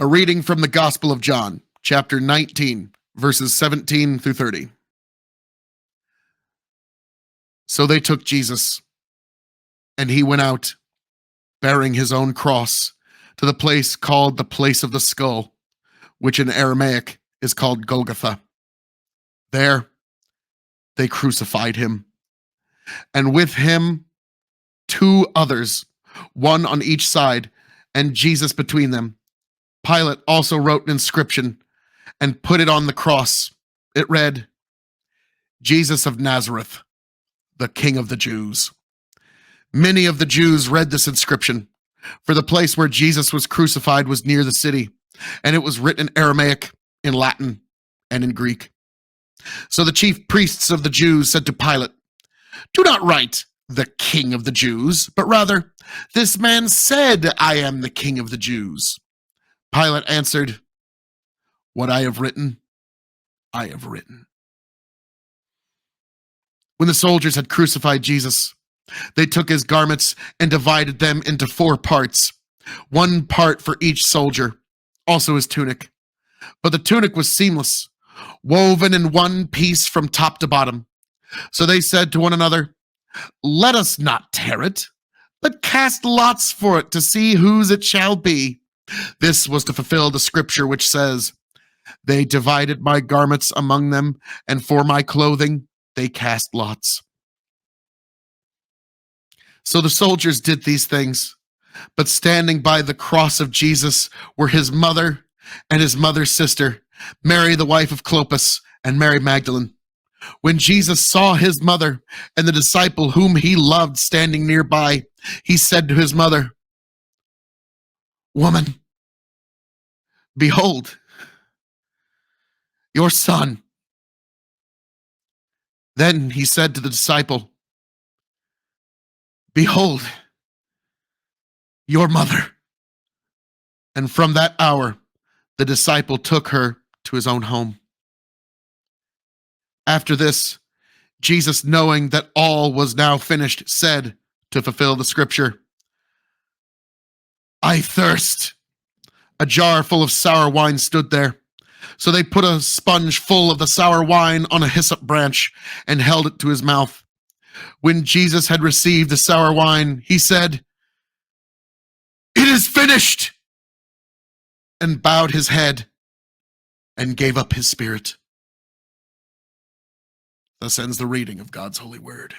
A reading from the Gospel of John, chapter 19, verses 17 through 30. So they took Jesus, and he went out, bearing his own cross, to the place called the place of the skull, which in Aramaic is called Golgotha. There they crucified him, and with him 2 others, one on each side, and Jesus between them. Pilate also wrote an inscription and put it on the cross. It read, "Jesus of Nazareth, the King of the Jews." Many of the Jews read this inscription, for the place where Jesus was crucified was near the city, and it was written in Aramaic, in Latin, and in Greek. So the chief priests of the Jews said to Pilate, "Do not write, 'the King of the Jews,' but rather, 'This man said, I am the King of the Jews.'" Pilate answered, "What I have written, I have written." When the soldiers had crucified Jesus, they took his garments and divided them into 4 parts, 1 part for each soldier, also his tunic. But the tunic was seamless, woven in one piece from top to bottom. So they said to one another, "Let us not tear it, but cast lots for it to see whose it shall be." This was to fulfill the scripture which says, "They divided my garments among them, and for my clothing they cast lots." So the soldiers did these things, but standing by the cross of Jesus were his mother and his mother's sister, Mary the wife of Clopas, and Mary Magdalene. When Jesus saw his mother and the disciple whom he loved standing nearby, he said to his mother, "Woman, behold, your son." Then he said to the disciple, "Behold, your mother." And from that hour, the disciple took her to his own home. After this, Jesus, knowing that all was now finished, said, to fulfill the scripture, "I thirst." A jar full of sour wine stood there. So they put a sponge full of the sour wine on a hyssop branch and held it to his mouth. When Jesus had received the sour wine, he said, "It is finished," and bowed his head and gave up his spirit. Thus ends the reading of God's holy word.